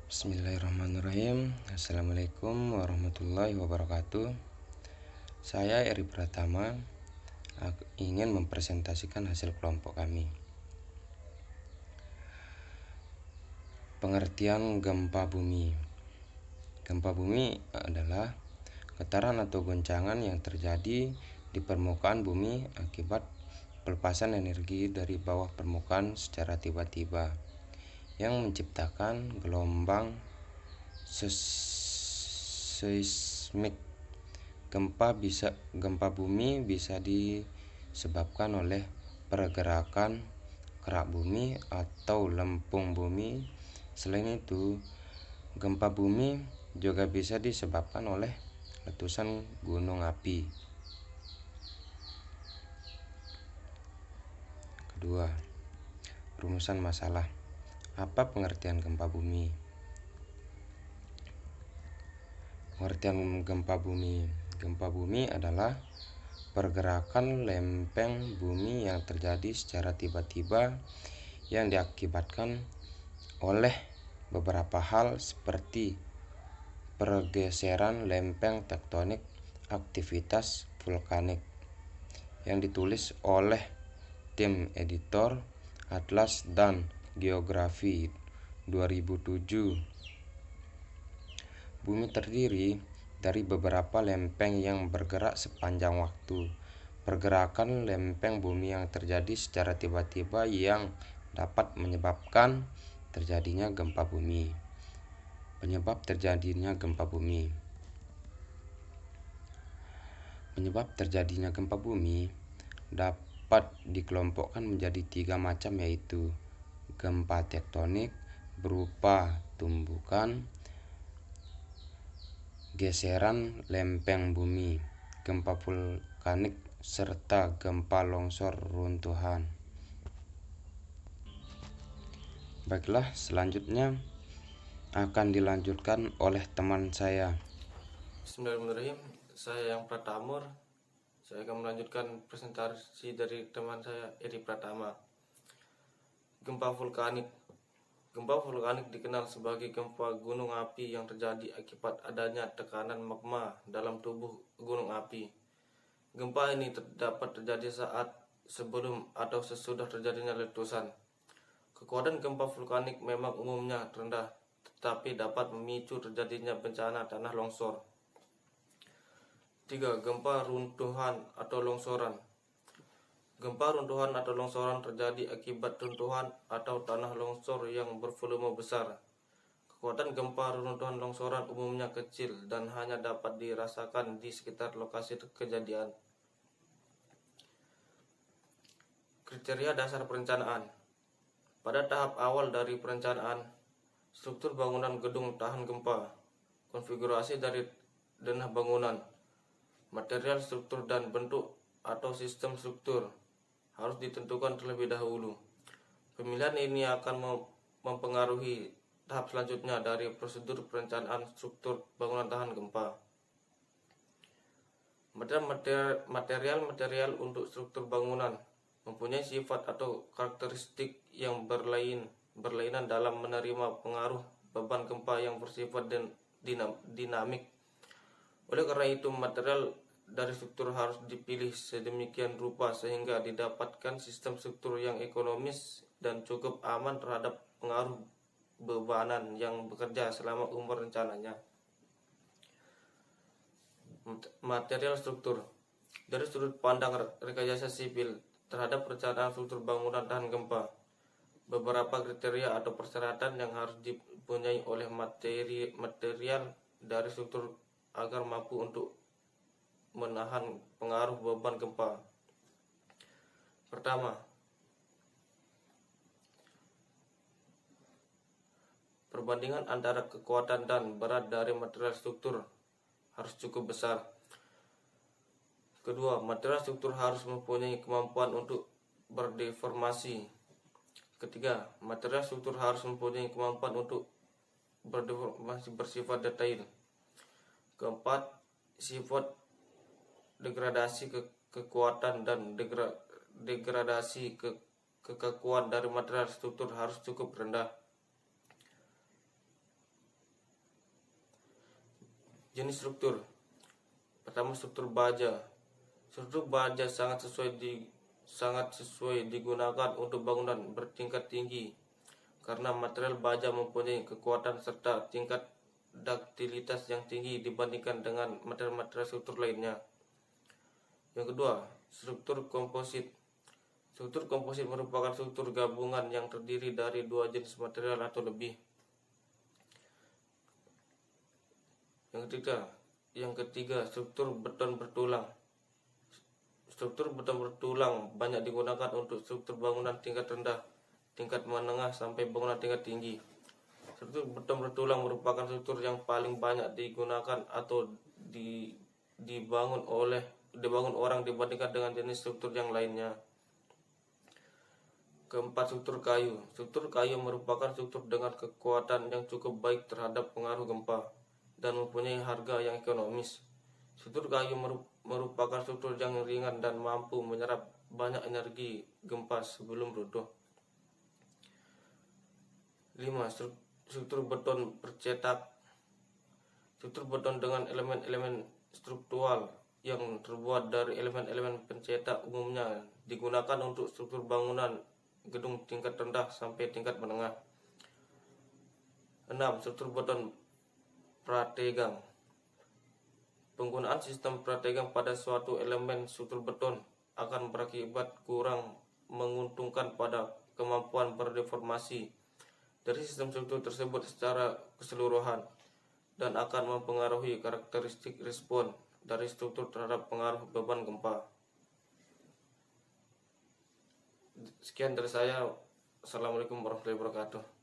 Bismillahirrahmanirrahim. Assalamualaikum warahmatullahi wabarakatuh. Saya Eri Pratama ingin mempresentasikan hasil kelompok kami. Pengertian gempa bumi. Gempa bumi adalah getaran atau goncangan yang terjadi di permukaan bumi akibat pelepasan energi dari bawah permukaan secara tiba-tiba yang menciptakan gelombang seismik. Gempa bumi bisa disebabkan oleh pergerakan kerak bumi atau lempung bumi. Selain itu, gempa bumi juga bisa disebabkan oleh letusan gunung api. Kedua, rumusan masalah. Apa pengertian gempa bumi? Pengertian gempa bumi. Gempa bumi adalah pergerakan lempeng bumi yang terjadi secara tiba-tiba yang diakibatkan oleh beberapa hal seperti pergeseran lempeng tektonik, aktivitas vulkanik. Yang ditulis oleh tim editor Atlas dan Geografi 2007. Bumi terdiri dari beberapa lempeng yang bergerak sepanjang waktu. Pergerakan lempeng bumi yang terjadi secara tiba-tiba yang dapat menyebabkan terjadinya gempa bumi. Penyebab terjadinya gempa bumi. Penyebab terjadinya gempa bumi dapat dikelompokkan menjadi 3 macam, yaitu gempa tektonik berupa tumbukan, geseran lempeng bumi, gempa vulkanik, serta gempa longsor runtuhan. Baiklah, selanjutnya akan dilanjutkan oleh teman saya. Bismillahirrahmanirrahim. Saya yang Pratamur. Saya akan melanjutkan presentasi dari teman saya Eri Pratama. Gempa vulkanik. Gempa vulkanik dikenal sebagai gempa gunung api yang terjadi akibat adanya tekanan magma dalam tubuh gunung api. Gempa ini dapat terjadi saat sebelum atau sesudah terjadinya letusan. Kekuatan gempa vulkanik memang umumnya rendah, tetapi dapat memicu terjadinya bencana tanah longsor. 3. Gempa runtuhan atau longsoran. Gempa runtuhan atau longsoran terjadi akibat runtuhan atau tanah longsor yang bervolume besar. Kekuatan gempa runtuhan longsoran umumnya kecil dan hanya dapat dirasakan di sekitar lokasi kejadian. Kriteria dasar perencanaan. Pada tahap awal dari perencanaan, struktur bangunan gedung tahan gempa, konfigurasi dari denah bangunan, material struktur dan bentuk atau sistem struktur harus ditentukan terlebih dahulu. Pemilihan ini akan mempengaruhi tahap selanjutnya dari prosedur perencanaan struktur bangunan tahan gempa. Material untuk struktur bangunan mempunyai sifat atau karakteristik yang berlainan dalam menerima pengaruh beban gempa yang bersifat dinamik. Oleh karena itu, material dari struktur harus dipilih sedemikian rupa sehingga didapatkan sistem struktur yang ekonomis dan cukup aman terhadap pengaruh bebanan yang bekerja selama umur rencananya. Material struktur. Dari sudut pandang rekayasa sipil terhadap perencanaan struktur bangunan tahan gempa, beberapa kriteria atau persyaratan yang harus dipunyai oleh material dari struktur agar mampu untuk menahan pengaruh beban gempa. Pertama, perbandingan antara kekuatan dan berat dari material struktur harus cukup besar. Kedua, material struktur harus mempunyai kemampuan untuk berdeformasi. Ketiga, material struktur harus mempunyai kemampuan untuk berdeformasi bersifat detail. Keempat, sifat degradasi kekuatan dan degradasi kekakuan dari material struktur harus cukup rendah. Jenis struktur. Pertama, struktur baja. Struktur baja sangat sesuai digunakan untuk bangunan bertingkat tinggi karena material baja mempunyai kekuatan serta tingkat duktilitas yang tinggi dibandingkan dengan material-material struktur lainnya. Yang kedua, struktur komposit. Struktur komposit merupakan struktur gabungan yang terdiri dari dua jenis material atau lebih. Yang ketiga, struktur beton bertulang. Struktur beton bertulang banyak digunakan untuk struktur bangunan tingkat rendah, tingkat menengah sampai bangunan tingkat tinggi. Struktur beton bertulang merupakan struktur yang paling banyak digunakan atau dibangun orang dibandingkan dengan jenis struktur yang lainnya. Keempat, struktur kayu. Struktur kayu merupakan struktur dengan kekuatan yang cukup baik terhadap pengaruh gempa dan mempunyai harga yang ekonomis. Struktur kayu merupakan struktur yang ringan dan mampu menyerap banyak energi gempa sebelum runtuh. 5. Struktur beton bercetak. Struktur beton dengan elemen-elemen struktural yang terbuat dari elemen-elemen pencetak umumnya digunakan untuk struktur bangunan gedung tingkat rendah sampai tingkat menengah. 6. Struktur beton prategang. Penggunaan sistem prategang pada suatu elemen struktur beton akan berakibat kurang menguntungkan pada kemampuan berdeformasi dari sistem struktur tersebut secara keseluruhan dan akan mempengaruhi karakteristik respon dari struktur terhadap pengaruh beban gempa. Sekian dari saya. Assalamualaikum warahmatullahi wabarakatuh.